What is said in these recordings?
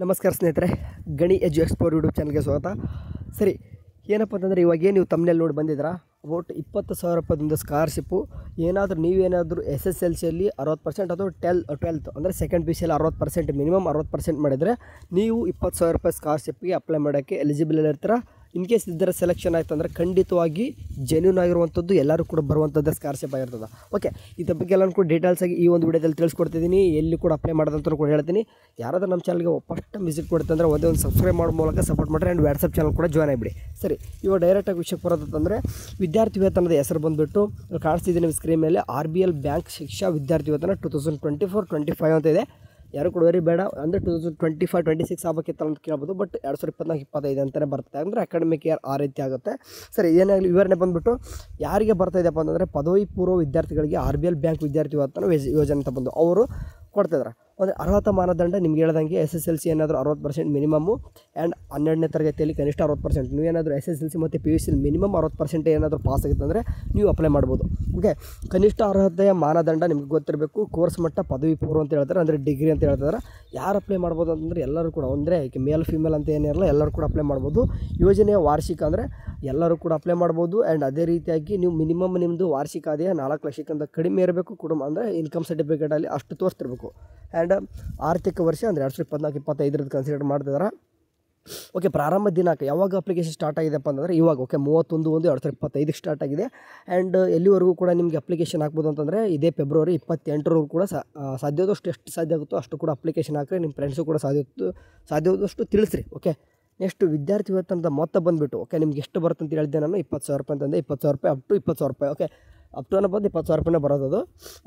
ನಮಸ್ಕಾರ ಸ್ನೇಹಿತರೆ, ಗಣಿ ಎಜು ಎಕ್ಸ್ಪ್ಲೋರ್ ಯೂಟ್ಯೂಬ್ ಚಾನಲ್ಗೆ ಸ್ವಾಗತ. ಸರಿ, ಏನಪ್ಪ ಅಂತಂದರೆ ಇವಾಗೇನು ನೀವು ತಮ್ಮನೇಲಿ ನೋಡಿ ಬಂದಿದ್ದೀರಾ, ಅಬೌಟ್ 20,000 ರೂಪಾಯಿದೊಂದು ಸ್ಕಾಲರ್ಶಿಪ್ಪು. ನೀವೇನಾದರೂ SSLCಯಲ್ಲಿ 60% ಅಥವಾ 12th ಅಂದರೆ ಸೆಕೆಂಡ್ PUCಯಲ್ಲಿ 60%, ಮಿನಿಮಮ್ 60% ಮಾಡಿದರೆ ನೀವು 20,000 ರೂಪಾಯಿ ಸ್ಕಾಲರ್ಶಿಪ್ಗೆ ಅಪ್ಲೈ ಮಾಡೋಕ್ಕೆ ಎಲಿಜಿಬಲ್ ಇರ್ತೀರ. ಇನ್ ಕೇಸ್ ಇದರ ಸೆಲೆಕ್ಷನ್ ಆಯಿತು ಅಂದರೆ ಖಂಡಿತವಾಗಿ ಜೆನ್ಯೂನ್ ಆಗಿರುವಂಥದ್ದು, ಎಲ್ಲರೂ ಕೂಡ ಬರುವಂಥದ್ದು ಸ್ಕಾಲರ್ಶಿಪ್ ಆಗಿರ್ತದೆ. ಓಕೆ, ಇದ್ರ ಬಗ್ಗೆ ಎಲ್ಲನೂ ಕೂಡ ಡೀಟೇಲ್ಸಾಗಿ ಈ ಒಂದು ವಿಡಿಯೋದಲ್ಲಿ ತಿಳಿಸ್ಕೊಡ್ತಿದ್ದೀನಿ. ಎಲ್ಲಿ ಕೂಡ ಅಪ್ಲೈ ಮಾಡೋದಂತ ಕೂಡ ಹೇಳ್ತೀನಿ. ಯಾರಾದರೂ ನಮ್ಮ ಚಾನಲ್ಗೆ ಫಸ್ಟ್ ವಿಸಿಟ್ ಕೊಡುತ್ತೆ ಅಂದರೆ ಒಂದೇ ಒಂದು ಸಬ್ಸ್ಕ್ರೈಬ್ ಮಾಡೋ ಮೂಲಕ ಸಪೋರ್ಟ್ ಮಾಡಿರಿ. ಆ್ಯಂಡ್ ವಾಟ್ಸಪ್ ಚಾನಲ್ ಕೂಡ ಜಾಯ್ನ್ ಆಗಿಬಿಡಿ. ಸರಿ, ಇವಾಗ ಡೈರೆಕ್ಟಾಗಿ ವಿಷಯಕ್ಕೆ ಬರೋದಂತಂದರೆ ವಿದ್ಯಾರ್ಥಿ ವೇತನದ ಹೆಸರು ಬಂದುಬಿಟ್ಟು ಕಾಣಿಸ್ತಿದ್ದೀನಿ ನೀವು ಸ್ಕ್ರೀನ್ ಮೇಲೆ. RBL ಬ್ಯಾಂಕ್ ಶಿಕ್ಷಾ ವಿದ್ಯಾರ್ಥಿ ವೇತನ 2024-25 ಅಂತ ಇದೆ. ಯಾರು ಕೂಡ ವೆರಿ ಬೇಡ, ಅಂದರೆ 2025-26 ಆಗಬೇಕಿತ್ತಲ್ಲ ಅಂತ ಕೇಳ್ಬೋದು. ಬಟ್ 2024-25 ಅಂತಲೇ ಬರ್ತದೆ, ಅಂದರೆ ಅಕಾಡೆಮಿಕ್ ಇಯರ್ ಆ ರೀತಿ ಆಗುತ್ತೆ. ಸರಿ, ಏನಾಗಲಿ ವಿವರಣೆ ಬಂದುಬಿಟ್ಟು ಯಾರಿಗೆ ಬರ್ತಾಯಿದೆಯಪ್ಪ ಅಂತಂದರೆ ಪದವಿ ಪೂರ್ವ ವಿದ್ಯಾರ್ಥಿಗಳಿಗೆ RBL ಬ್ಯಾಂಕ್ ವಿದ್ಯಾರ್ಥಿ ವೇತನ ಯೋಜನೆ ಅಂತ ಬಂದು ಅವರು ಕೊಡ್ತಿದ್ದಾರೆ. ಅಂದರೆ ಅರ್ಹತಾ ಮಾನದಂಡ ನಿಮ್ಗೆ ಹೇಳ್ದಂಗೆ SSLC ಏನಾದರೂ 60% ಮಿನಿಮಮ್ಮು, ಆ್ಯಂಡ್ 12ನೇ ತರಗತಿಯಲ್ಲಿ ಕನಿಷ್ಠ 60%. ನೀವೇನಾದರೂ SSLC ಮತ್ತು PUC ಮಿನಿಮಮ್ 60% ಏನಾದರೂ ಪಾಸ್ ಆಗುತ್ತೆ ಅಂದರೆ ನೀವು ಅಪ್ಲೈ ಮಾಡ್ಬೋದು. ಓಕೆ, ಕನಿಷ್ಠ ಅರ್ಹತೆಯ ಮಾನದಂಡ ನಿಮ್ಗೆ ಗೊತ್ತಿರಬೇಕು. ಕೋರ್ಸ್ ಮಟ್ಟ ಪದವಿ ಪೂರ್ವ ಅಂತ ಹೇಳ್ತಾರೆ, ಅಂದರೆ ಡಿಗ್ರಿ ಅಂತ ಹೇಳ್ತಾರೆ. ಯಾರು ಅಪ್ಲೈ ಮಾಡ್ಬೋದು ಅಂತಂದರೆ ಎಲ್ಲರೂ ಕೂಡ, ಅಂದರೆ ಮೇಲ್ ಫಿಮೇಲ್ ಅಂತ ಏನಿರಲ್ಲ, ಎಲ್ಲರೂ ಕೂಡ ಅಪ್ಲೈ ಮಾಡ್ಬೋದು. ಯೋಜನೆಯ ವಾರ್ಷಿಕ ಅಂದರೆ ಎಲ್ಲರೂ ಕೂಡ ಅಪ್ಲೈ ಮಾಡ್ಬೋದು. ಆ್ಯಂಡ್ ಅದೇ ರೀತಿಯಾಗಿ ನೀವು ಮಿನಿಮಮ್ ನಿಮ್ಮದು ವಾರ್ಷಿಕ ಆದಾಯ 4 ಲಕ್ಷಕ್ಕಿಂತ ಕಡಿಮೆ ಇರಬೇಕು. ಕುಟುಂಬ ಅಂದರೆ ಇನ್ಕಮ್ ಸರ್ಟಿಫಿಕೇಟಲ್ಲಿ ಅಷ್ಟು ತೋರಿಸ್ತಿರ್ಬೇಕು. ಆ್ಯಂಡ್ ಆರ್ಥಿಕ ವರ್ಷ ಅಂದರೆ 2024-25 ಕನ್ಸಿಡರ್ ಮಾಡ್ತಿದ್ದಾರೆ. ಓಕೆ, ಪ್ರಾರಂಭ ದಿನಾಂಕ ಯಾವಾಗ ಅಪ್ಲಿಕೇಶನ್ ಸ್ಟಾರ್ಟ್ ಆಗಿದೆಪ್ಪ ಅಂತಂದರೆ ಇವಾಗ. ಓಕೆ, 31/1/2025 ಸ್ಟಾರ್ಟ್ ಆಗಿದೆ. ಆ್ಯಂಡ್ ಎಲ್ಲಿವರೆಗೂ ಕೂಡ ನಿಮಗೆ ಅಪ್ಲಿಕೇಶನ್ ಹಾಕ್ಬೋದು ಅಂತಂದರೆ ಇದೇ ಫೆಬ್ರವರಿ 28ರವರೆಗೂ ಕೂಡ ಸಾಧ್ಯವಾದಷ್ಟು ಎಷ್ಟು ಸಾಧ್ಯ ಆಗುತ್ತೋ ಅಷ್ಟು ಕೂಡ ಅಪ್ಲಿಕೇಶನ್ ಹಾಕಿರಿ. ನಿಮ್ಮ ಫ್ರೆಂಡ್ಸು ಕೂಡ ಸಾಧ್ಯವಾದಷ್ಟು ತಿಳಿಸ್ರಿ. ಓಕೆ, ನೆಕ್ಸ್ಟ್ ವಿದ್ಯಾರ್ಥಿ ವೇತನದ ಮೊತ್ತ ಬಂದುಬಿಟ್ಟು ಓಕೆ ನಿಮ್ಗೆ ಎಷ್ಟು ಬರುತ್ತೆ ಅಂತ ಹೇಳಿದ್ದೆ ನಾನು. 20,000 ರೂಪಾಯಿ ಅಂತಂದರೆ 20,000 ರೂಪಾಯಿ ಅಪ್ ಟು 20,000 ರೂಪಾಯಿ. ಓಕೆ, ಅಪ್ ಟು ಅನ್ನೋ ಬಂದು 20,000 ರೂಪಾಯಿನೇ ಬರೋದು.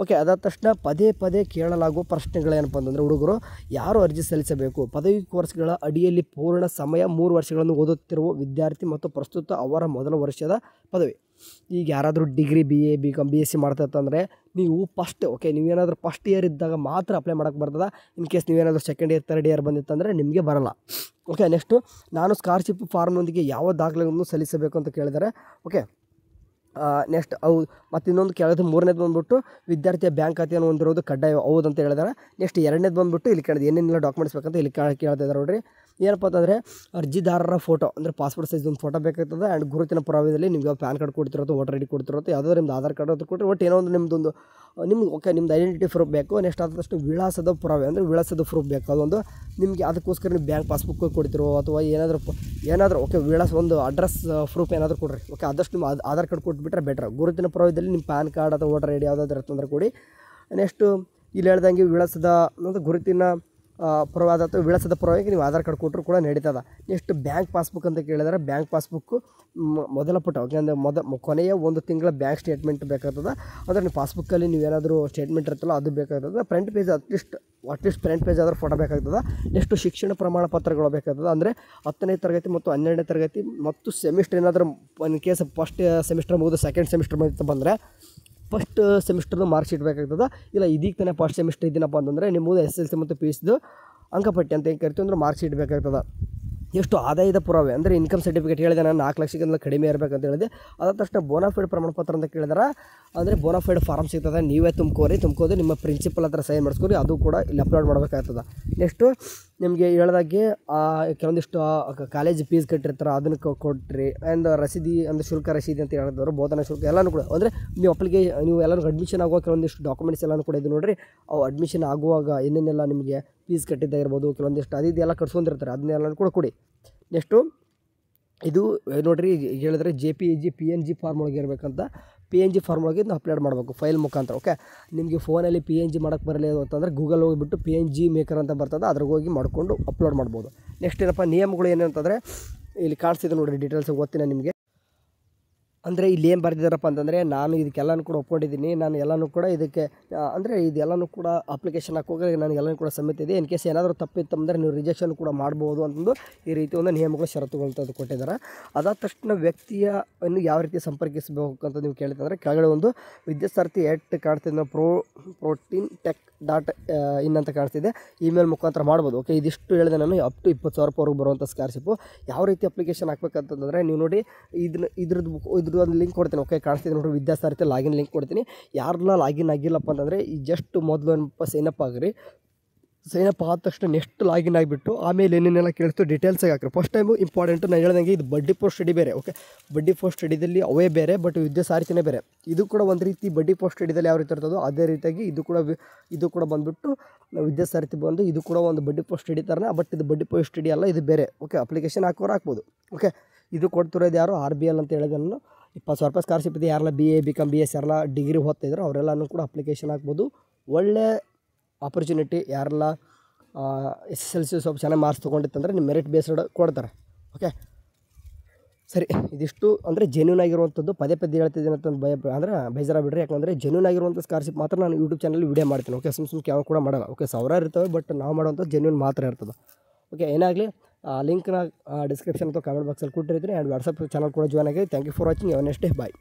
ಓಕೆ, ಅದಾದ ತಕ್ಷಣ ಪದೇ ಪದೇ ಕೇಳಲಾಗುವ ಪ್ರಶ್ನೆಗಳೇನಪ್ಪ ಅಂತಂದರೆ ಹುಡುಗರು ಯಾರು ಅರ್ಜಿ ಸಲ್ಲಿಸಬೇಕು? ಪದವಿ ಕೋರ್ಸ್ಗಳ ಅಡಿಯಲ್ಲಿ ಪೂರ್ಣ ಸಮಯ 3 ವರ್ಷಗಳನ್ನು ಓದುತ್ತಿರುವ ವಿದ್ಯಾರ್ಥಿ ಮತ್ತು ಪ್ರಸ್ತುತ ಅವರ ಮೊದಲ ವರ್ಷದ ಪದವಿ. ಈಗ ಯಾರಾದರೂ ಡಿಗ್ರಿ BA BCom BSc ಮಾಡ್ತಂತಂದರೆ ನೀವು ನೀವೇನಾದರೂ ಫಸ್ಟ್ ಇಯರ್ ಇದ್ದಾಗ ಮಾತ್ರ ಅಪ್ಲೈ ಮಾಡೋಕ್ಕೆ ಬರ್ತದೆ. ಇನ್ ಕೇಸ್ ನೀವೇನಾದರೂ ಸೆಕೆಂಡ್ ಇಯರ್ ಥರ್ಡ್ ಇಯರ್ ಬಂದಿತ್ತಂದರೆ ನಿಮಗೆ ಬರಲ್ಲ. ಓಕೆ, ನೆಕ್ಸ್ಟು ನಾನು ಸ್ಕಾಲರ್ಶಿಪ್ ಫಾರ್ಮ್ನೊಂದಿಗೆ ಯಾವ ದಾಖಲೆಗಳನ್ನು ಸಲ್ಲಿಸಬೇಕು ಅಂತ ಕೇಳಿದ್ದಾರೆ. ಓಕೆ, ನೆಕ್ಸ್ಟ್ ಮತ್ತು ಇನ್ನೊಂದು ಕೇಳಿದ್ರೆ 3ನೇದು ಬಂದುಬಿಟ್ಟು ವಿದ್ಯಾರ್ಥಿಯ ಬ್ಯಾಂಕ್ ಖಾತೆಯನ್ನು ಹೊಂದಿರೋದು ಕಡ್ಡಾಯ ಹೌದು ಅಂತ ಹೇಳಿದ್ದಾರೆ. ನೆಕ್ಸ್ಟ್ 2ನೇದು ಬಂದುಬಿಟ್ಟು ಇಲ್ಲಿ ಕೇಳಿದೆ ಏನೇನೆಲ್ಲ ಡಾಕ್ಯುಮೆಂಟ್ಸ್ ಬೇಕಂತ ಇಲ್ಲಿ ಕೇಳ್ತಿದ್ದಾರೆ ನೋಡಿರಿ. ಏನಪ್ಪ ಅಂತಂದರೆ ಅರ್ಜಿದಾರರ ಫೋಟೋ ಅಂದರೆ ಪಾಸ್ಪೋರ್ಟ್ ಸೈಜ್ ಒಂದು ಫೋಟೋ ಬೇಕಾಗ್ತದೆ. ಆ್ಯಂಡ್ ಗುರುತಿನ ಪುರಾವೆಯಲ್ಲಿ ನಿಮಗೆ ಪ್ಯಾನ್ ಕಾರ್ಡ್ ಕೊಡ್ತಿರೋದು, ವೋಟರ್ ID ಕೊಡ್ತಿರೋದು, ಯಾವುದೋ ನಿಮ್ದು ಆಧಾರ್ ಕಾರ್ಡ್ ಅಂತ ಕೊಟ್ಟರೆ ಒಟ್ಟು ಏನೋ ಒಂದು ನಿಮ್ದು ಐಡೆಂಟಿಟಿ ಪ್ರೂಫ್ ಬೇಕು. ನೆಕ್ಸ್ಟ್ ಆದಷ್ಟು ವಿಳಾಸದ ಪುರಾವೆ ಅಂದರೆ ವಿಳಾಸದ ಪ್ರೂಫ್ ಬೇಕು. ಅದೊಂದು ನಿಮಗೆ ಅದಕ್ಕೋಸ್ಕರ ನೀವು ಬ್ಯಾಂಕ್ ಪಾಸ್ಬುಕ್ ಕೊಡ್ತಿರೋ ಅಥವಾ ಏನಾದರೂ ಓಕೆ ವಿಳಾಸ ಒಂದು ಅಡ್ರೆಸ್ ಪ್ರೂಫ್ ಏನಾದರೂ ಕೊಡ್ರಿ. ಓಕೆ, ಆದಷ್ಟು ನಿಮ್ಮ ಆಧಾರ್ ಕಾರ್ಡ್ ಕೊಟ್ಬಿಟ್ರೆ ಬೆಟ್ರ್. ಗುರುತಿನ ಪುರಾವೆಯಲ್ಲಿ ನಿಮ್ಮ ಪ್ಯಾನ್ ಕಾರ್ಡ್ ಅಥವಾ ವೋಟರ್ ID ಯಾವುದಾದ್ರೂ ಇರ್ತಂದ್ರೆ ಕೊಡಿ. ನೆಕ್ಸ್ಟು ಇಲ್ಲಿ ಹೇಳ್ದಂಗೆ ವಿಳಾಸದ ಅಂದರೆ ಗುರುತಿನ ಪುರಾವೆ ಅಥವಾ ವಿಳಾಸದ ಪುರಾವೆಗೆ ನೀವು ಆಧಾರ್ ಕಾರ್ಡ್ ಕೊಟ್ಟರು ಕೂಡ ನಡೀತದೆ. ನೆಕ್ಸ್ಟ್ ಬ್ಯಾಂಕ್ ಪಾಸ್ಬುಕ್ ಅಂತ ಕೇಳಿದರೆ ಬ್ಯಾಂಕ್ ಪಾಸ್ಬುಕ್ಕು ಮೊದಲ ಪುಟ ಓಕೆ ಅಂದರೆ ಕೊನೆಯ 1 ತಿಂಗಳ ಬ್ಯಾಂಕ್ ಸ್ಟೇಟ್ಮೆಂಟ್ ಬೇಕಾಗ್ತದೆ. ಅಂದರೆ ನೀವು ಪಾಸ್ಬುಕ್ಕಲ್ಲಿ ನೀವೇನಾದರೂ ಸ್ಟೇಟ್ಮೆಂಟ್ ಇರ್ತಲ್ಲ ಅದು ಬೇಕಾಗ್ತದೆ. Front page at least front page ಆದರೂ ಫೋಟೋ ಬೇಕಾಗ್ತದೆ. ನೆಕ್ಸ್ಟ್ ಶಿಕ್ಷಣ ಪ್ರಮಾಣ ಪತ್ರಗಳು ಬೇಕಾಗ್ತದೆ. ಅಂದರೆ 10ನೇ ತರಗತಿ ಮತ್ತು 12ನೇ ತರಗತಿ ಮತ್ತು ಸೆಮಿಸ್ಟರ್ ಏನಾದರೂ ಇನ್ ಕೇಸ್ ಫಸ್ಟ್ ಸೆಮಿಸ್ಟರ್ ಮುಗಿದು ಸೆಕೆಂಡ್ ಸೆಮಿಸ್ಟರ್ ಮುಗಿತು ಬಂದರೆ ಫಸ್ಟ್ ಸೆಮಿಸ್ಟರ್ದು ಮಾರ್ಕ್ ಶೀಟ್ ಬೇಕಾಗ್ತದೆ. ಇಲ್ಲ ಇದೀಗ ತಾನೇ ಫಸ್ಟ್ ಸೆಮಿಸ್ಟರ್ ಇದ್ದೀನಪ್ಪ ಅಂತಂದರೆ ನಿಮ್ಮದು SSLC ಮತ್ತು PUCದು ಅಂಕಪಟ್ಟಿ ಅಂತ ಏನು ಕರಿತೀವಿ ಅಂದರೆ ಮಾರ್ಕ್ ಶೀಟ್ ಬೇಕಾಗ್ತದೆ. ಎಷ್ಟು ಆದಾಯದ ಪುರಾವೆ ಅಂದರೆ ಇನ್ಕಮ್ ಸರ್ಟಿಫಿಕೇಟ್ ಹೇಳಿದೆ ನಾನು 4 ಲಕ್ಷಕ್ಕಿಂತ ಕಡಿಮೆ ಇರಬೇಕಂತ ಹೇಳಿದೆ. ಅದಾದ ತಕ್ಷಣ ಬೋನಾಫೈಡ್ ಪ್ರಮಾಣ ಪತ್ರ ಅಂತ ಕೇಳಿದಾರೆ. ಅಂದರೆ ಬೋನಾಫೈಡ್ ಫಾರ್ಮ್ ಸಿಗ್ತದೆ, ನೀವೇ ತುಂಬ್ಕೋದು ನಿಮ್ಮ ಪ್ರಿನ್ಸಿಪಲ್ ಹತ್ರ ಸೈನ್ ಮಾಡಿಸ್ಕೊರಿ, ಅದು ಕೂಡ ಇಲ್ಲಿ ಅಪ್ಲೋಡ್ ಮಾಡಬೇಕಾಗ್ತದೆ. ನೆಕ್ಸ್ಟು ನಿಮಗೆ ಹೇಳ್ದಾಗೆ ಕೆಲವೊಂದಿಷ್ಟು ಕಾಲೇಜ್ ಫೀಸ್ ಕಟ್ಟಿರ್ತಾರೆ ಅದನ್ನು ಕೊಟ್ರಿ. ಆ್ಯಂಡ್ ರಸೀದಿ ಅಂದರೆ ಶುಲ್ಕ ರಸೀದಿ ಅಂತ ಹೇಳಿದವರು ಬೋಧನಾ ಶುಲ್ಕ ಎಲ್ಲನೂ ಕೂಡ ಅಂದರೆ ನೀವು ಎಲ್ಲರೂ ಅಡ್ಮಿಷನ್ ಆಗುವಾಗ ಕೆಲವೊಂದಿಷ್ಟು ಡಾಕ್ಯುಮೆಂಟ್ಸ್ ಎಲ್ಲನೂ ಕೂಡ ಇದು ನೋಡಿರಿ. ಅವು ಅಡ್ಮಿಷನ್ ಆಗುವಾಗ ಏನೇನೆಲ್ಲ ನಿಮಗೆ ಫೀಸ್ ಕಟ್ಟಿದ್ದಾಗಿರ್ಬೋದು ಕೆಲವೊಂದಿಷ್ಟು ಇದೆಲ್ಲ ಕಟ್ಸ್ಕೊಂಡಿರ್ತಾರೆ, ಅದನ್ನೆಲ್ಲ ಕೂಡ ಕೊಡಿ. ನೆಕ್ಸ್ಟು ಇದು ನೋಡಿರಿ ಹೇಳಿದ್ರೆ JPEG PNG ಫಾರ್ಮ್ ಒಳಗೆ ಇರಬೇಕಂತ. PNG ಫಾರ್ಮ್ ಒಳಗೆ ಇದನ್ನ ಅಪ್ಲೋಡ್ ಮಾಡಬೇಕು ಫೈಲ್ ಮುಖಾಂತರ. ಓಕೆ, ನಿಮಗೆ ಫೋನಲ್ಲಿ PNG ಮಾಡೋಕ್ಕೆ ಬರಲಿಲ್ಲ ಅಂತಂದರೆ ಗೂಗಲ್ ಹೋಗಿಬಿಟ್ಟು PNG ಮೇಕರ್ ಅಂತ ಬರ್ತದೆ, ಅದ್ರಾಗ ಹೋಗಿ ಮಾಡಿಕೊಂಡು ಅಪ್ಲೋಡ್ ಮಾಡ್ಬೋದು. ನೆಕ್ಸ್ಟ್ ಏನಪ್ಪ ನಿಯಮಗಳು ಏನಂತಂದರೆ ಇಲ್ಲಿ ಕಾಣಿಸ್ತಿದೆ ನೋಡಿರಿ, ಡೀಟೇಲ್ಸ್ ಓದ್ತೀನಿ ನಿಮಗೆ. ಅಂದರೆ ಇಲ್ಲಿ ಏನು ಬರೆದಿದ್ದಾರಪ್ಪ ಅಂತಂದರೆ ನಾನು ಇದಕ್ಕೆಲ್ಲನೂ ಕೂಡ ಒಪ್ಕೊಂಡಿದ್ದೀನಿ. ನಾನು ಎಲ್ಲನೂ ಕೂಡ ಇದಕ್ಕೆ ಅಂದರೆ ಇದೆಲ್ಲನೂ ಕೂಡ ಅಪ್ಲಿಕೇಶನ್ ಹಾಕುವಾಗ ನನಗೆ ಎಲ್ಲನೂ ಕೂಡ ಸಮ್ಮತಿ ಇದೆ. ಇನ್ ಕೇಸ್ ಏನಾದರೂ ತಪ್ಪಿತ್ತಂದರೆ ನೀವು ರಿಜೆಕ್ಷನ್ ಕೂಡ ಮಾಡ್ಬೋದು ಅಂತಂದು ಈ ರೀತಿ ಒಂದು ನಿಯಮಗಳು ಷರತ್ತುಗಳು ಕೊಟ್ಟಿದ್ದಾರೆ. ಅದಾದ ತಕ್ಷಣ ವ್ಯಕ್ತಿಯನ್ನು ಯಾವ ರೀತಿ ಸಂಪರ್ಕಿಸಬೇಕು ಅಂತ ನೀವು ಕೇಳಿದ್ರೆ ಕೆಳಗಡೆ ಒಂದು ವಿದ್ಯಾರ್ಥಿ ಕಾಣ್ತಿದ್ದ ಪ್ರೋಟೀನ್ ಟೆಕ್ .in ಅಂತ ಕಾಣಿಸ್ತಿದೆ. ಇಮೇಲ್ ಮುಖಾಂತರ ಮಾಡ್ಬೋದು. ಓಕೆ, ಇದಿಷ್ಟು ಹೇಳಿದೆ ನಾನು. ಅಪ್ ಟು 20,000 ರೂಪಾಯಿವರೆಗೂ ಬರುವಂಥ ಸ್ಕಾಲರ್ಶಿಪ್ಪು. ಯಾವ ರೀತಿ ಅಪ್ಲಿಕೇಶನ್ ಹಾಕ್ಬೇಕಂತಂದರೆ ನೀವು ನೋಡಿ ಇದ್ರದ್ದು ಒಂದು ಲಿಂಕ್ ಕೊಡ್ತೀನಿ. ಓಕೆ, ಕಾಣಿಸ್ತಿದೆ ನೋಡಿ ವಿದ್ಯಾಸಾರಥಿ ಲಾಗಿನ್ ಲಿಂಕ್ ಕೊಡ್ತೀನಿ. ಯಾರೆಲ್ಲ ಲಾಗಿನ್ ಆಗಿಲ್ಲಪ್ಪ ಅಂತಂದರೆ ಈ ಜಸ್ಟ್ ಮೊದಲು ಸೈನಪ್ ಆಗಿರಿ. ಸೈನಪ್ ಆದ ತಕ್ಷಣ ನೆಕ್ಸ್ಟ್ ಲಾಗಿನ್ ಆಗಿಬಿಟ್ಟು ಆಮೇಲೆ ಏನೇನೆಲ್ಲ ಕೇಳ್ತು ಡೀಟೇಲ್ಸಾಗಿ ಹಾಕ್ರಿ. ಫಸ್ಟ್ ಟೈಮು ಇಂಪಾರ್ಟೆಂಟು ನಾನು ಹೇಳ್ದಂಗೆ ಇದು ಬಡ್ಡಿ ಪೋಸ್ಟ್ ಸ್ಟಡಿ ಬೇರೆ. ಓಕೆ, ಬಡ್ಡಿ ಪೋಸ್ಟ್ ಸ್ಟಡಿದಲ್ಲಿ ಅವೇ ಬೇರೆ, ಬಟ್ ವಿದ್ಯಾ ಸಾರಥಿನೇ ಬೇರೆ. ಇದು ಕೂಡ ಒಂದು ರೀತಿ ಬಡ್ಡಿ ಪೋಸ್ಟ್ ಸ್ಟಡಿದಲ್ಲಿ ಯಾವ ರೀತಿ ಇರ್ತದೋ ಅದೇ ರೀತಿಯಾಗಿ ಇದು ಕೂಡ ಬಂದುಬಿಟ್ಟು ವಿದ್ಯಾ ಸಾರಥಿ ಬಂದು ಇದು ಕೂಡ ಒಂದು ಬಡ್ಡಿ ಪೋಸ್ಟ್ ಸ್ಟಡಿ ಥರನೇ, ಬಟ್ ಇದು ಬಡ್ಡಿ ಪೋಸ್ಟ್ ಸ್ಟಡಿ ಅಲ್ಲ, ಇದು ಬೇರೆ. ಓಕೆ, ಅಪ್ಲಿಕೇಶನ್ ಹಾಕೋರು ಹಾಕ್ಬೋದು. ಓಕೆ, ಇದು ಕೊಡ್ತಿರೋದು ಯಾರು RBL ಅಂತ ಹೇಳಿದೆ ನಾನು. 20,000 ರೂಪಾಯಿ ಸ್ಕಾಲರ್ಶಿಪ್ ಇದೆ. ಯಾರೆಲ್ಲ BA BCom BS ಯಾರೆಲ್ಲ ಡಿಗ್ರಿ ಓದ್ತಾಯಿದ್ರು ಅವರೆಲ್ಲನೂ ಕೂಡ ಅಪ್ಲಿಕೇಶನ್ ಹಾಕ್ಬೋದು. ಒಳ್ಳೆ ಆಪರ್ಚುನಿಟಿ. ಯಾರೆಲ್ಲ SSLC ಸ್ವಲ್ಪ ಚೆನ್ನಾಗಿ ಮಾರ್ಕ್ಸ್ ತೊಗೊಂಡಿತ್ತಂದರೆ ನಿಮ್ಮ ಮೆರಿಟ್ ಬೇಸ್ಡ್ ಕೊಡ್ತಾರೆ. ಓಕೆ, ಸರಿ, ಇದಿಷ್ಟು ಅಂದರೆ ಜೆನ್ಯೂನ್ ಆಗಿರುವಂಥದ್ದು. ಪದೇ ಹೇಳ್ತಿದ್ದೀನಿ ಅಂತ ಅಂದರೆ ಬೇಜಾರ ಬಿಡ್ರಿ. ಯಾಕಂದರೆ ಜೆನ್ಯೂನ್ ಆಗಿರುವಂಥ ಸ್ಕಾಲರ್ಶಿಪ್ ಮಾತ್ರ ನಾನು ಯೂಟ್ಯೂಬ್ ಚಾನಲ್ ವಿಡಿಯೋ ಮಾಡ್ತೀನಿ. ಓಕೆ, ಸುಮ್ಮನೆ ಯಾವ ಕೂಡ ಮಾಡಲ್ಲ. ಓಕೆ, ಸಾವಿರಾರು ಇರ್ತವೆ, ಬಟ್ ನಾವು ಮಾಡೋವಂಥ ಜೆನ್ಯೂನ್ ಮಾತ್ರ ಇರ್ತದೆ. ಓಕೆ, ಏನಾಗಲಿ ಲಿಂಕ್ನ ಡಿಸ್ಕ್ರಿಪ್ಷನ್ ಅಥವಾ ಕಾಮೆಂಟ್ ಬಾಕ್ಸಲ್ಲಿ ಕೊಟ್ಟಿರ್ತೀನಿ. ಆ್ಯಂಡ್ ವಾಟ್ಸಪ್ ಚಾನಲ್ ಕೂಡ ಜಾಯ್ನ್ ಆಗಿ. Thank you for watching. Next day bye.